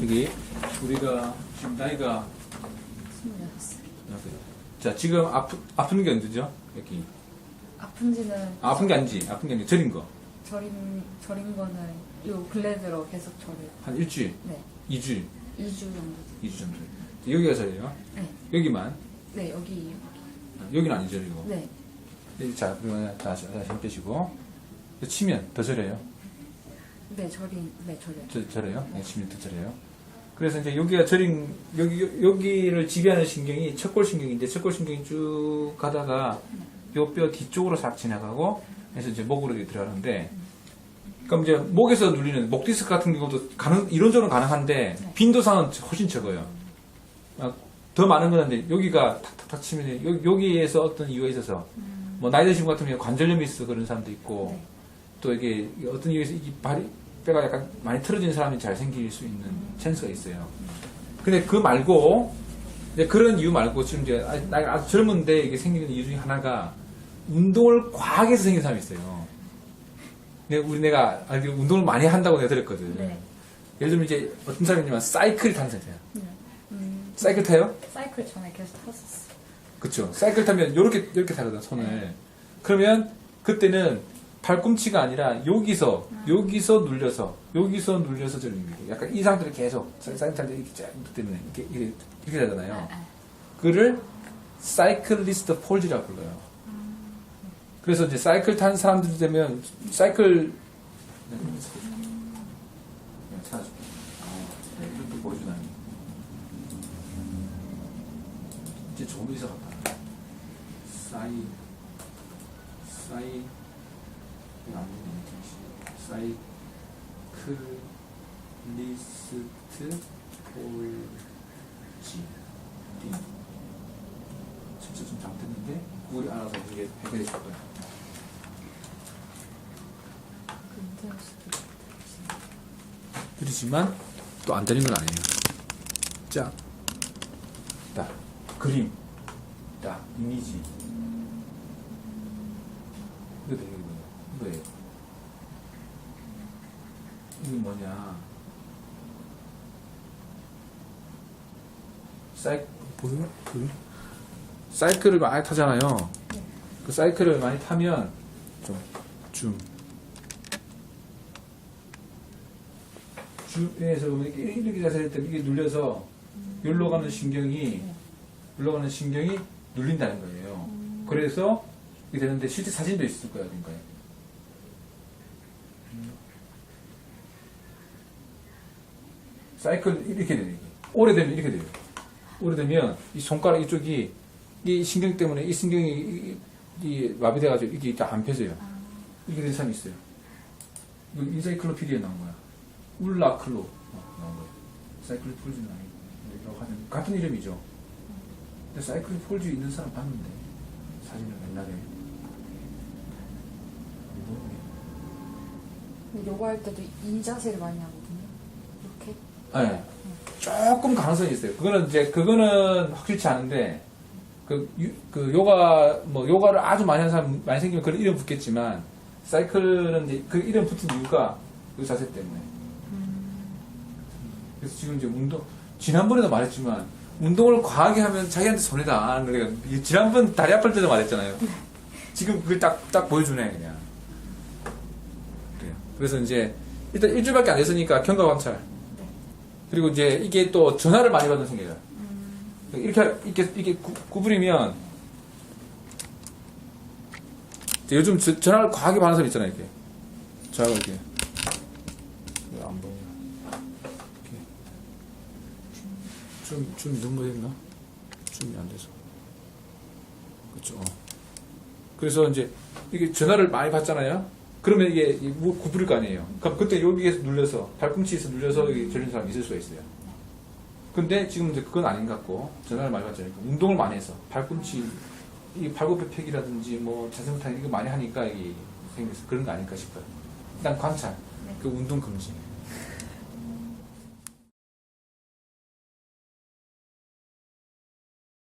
여기 우리가 지금 나이가 26살. 자 지금 아픈 게 언제죠? 여기 아픈지는 아픈 게 아니지 저린 거 저린 거는 요 근래 들어 계속 저를. 한 일주일, 네. 2주일, 2주 정도. 2주 정도. 여기가 저래요. 네. 여기만. 네, 여기. 여기는 안 저리고. 네. 자 그러면 다시 힘 빼시고 치면 더 저려요. 네, 저래요. 저래요. 네, 치면 더 저려요. 그래서 이제 여기가 저린 여기를 지배하는 신경이 척골신경인데 척골신경이 쭉 가다가 요 뼈 뒤쪽으로 싹 지나가고 그래서 이제 목으로 들어가는데 그럼 이제 목에서 눌리는 목 디스크 같은 경우도 이론적으로 가능한데 네. 빈도상은 훨씬 적어요. 더 많은 건 이제 여기가 탁탁탁 치면 여기에서 어떤 이유가 있어서 뭐 나이 드신 분 같은 경우에 관절염이 있어 그런 사람도 있고 네. 또 이게 어떤 이유에서 이 뼈가 약간 많이 틀어진 사람이 잘 생길 수 있는 찬스가 있어요. 근데 그 말고 이제 그런 이유 말고 지금 이제 나이가 아주 젊은데 이게 생기는 이유 중에 하나가 운동을 과하게 해서 생긴 사람이 있어요. 내가 운동을 많이 한다고 내가 들었거든. 네. 예를 들면 이제 어떤 사람이냐면 사이클 타는 사람이에요. 네. 사이클 타요? 사이클 전에 계속 탔었어요. 그쵸. 사이클 타면 이렇게 타거든, 손을. 네. 그러면 그때는 발꿈치가 아니라 여기서 눌려서 저리는 거예요. 약간 이 상태를 계속 사이클 탈 때 이렇게 쫙 때문에 이렇게 되잖아요. 그를 사이클리스트 폴즈라고 불러요. 그래서 이제 사이클 타는 사람들이 되면 사이클 찾아줄게. 이렇게 보여주다니. 이제 좋은 의사 같다. 사이클리스트 폴지. 진짜 좀 잘못했는데 구글이 알아서 이게 해결해 줄 거야. 그렇지만 또 안 되는 건 아니에요. 자, 그림, 이미지. 이거예요. 이게 뭐냐? 보여요? 사이클을 많이 타잖아요. 그 사이클을 많이 타면 줌에서 보면 이렇게 자세히 때 이게 눌려서 여기로 가는 신경이 눌린다는 거예요. 그래서 이게 되는데 실제 사진도 있을 거야, 그러니까. 사이클 이렇게 돼요. 오래되면 이렇게 돼요. 오래되면 이 손가락 이쪽이 이 신경 때문에 이 신경이 마비돼가지고 이게 안 펴져요. 이렇게 된 사람이 있어요. 이거 인사이클로피디에 나온 거야. 울라클로 나온 거예요. 사이클 폴즈는 아니고 같은 이름이죠. 근데 사이클 폴즈 있는 사람 봤는데 사진을 옛날에. 요가 할 때도 이 자세를 많이 하거든요. 이렇게. 네. 조금 가능성이 있어요. 그거는 확실치 않은데, 요가를 아주 많이 하는 사람 많이 생기면 그런 이름 붙겠지만, 사이클은 이제 그 이름 붙은 이유가 그 자세 때문에. 그래서 지금 이제 지난번에도 말했지만, 운동을 과하게 하면 자기한테 손해다. 그러니까, 지난번 다리 아플 때도 말했잖아요. 지금 그걸 딱 보여주네, 그냥. 그래요. 그래서 이제, 일단 일주일밖에 안 됐으니까 경과 관찰. 그리고 이제 이게 또 전화를 많이 받는 생겨요. 이렇게 구부리면 요즘 전화를 과하게 받는 사람 있잖아요. 이렇게 전화가 이렇게 안 보여. 좀 너무 됐나? 줌이 안 돼서. 그렇죠. 그래서 이제 이게 전화를 많이 받잖아요. 그러면 이게 구부릴 거 아니에요. 그럼 그때 여기에서 눌려서, 발꿈치에서 눌려서 저린 사람이 있을 수가 있어요. 근데 지금 이제 그건 아닌 것 같고, 전화를 많이 받잖아요. 운동을 많이 해서, 이 발굽혀펴기라든지, 자세 못하기 이거 많이 하니까 이게 생겨서 그런 거 아닐까 싶어요. 일단 관찰, 그 운동 금지.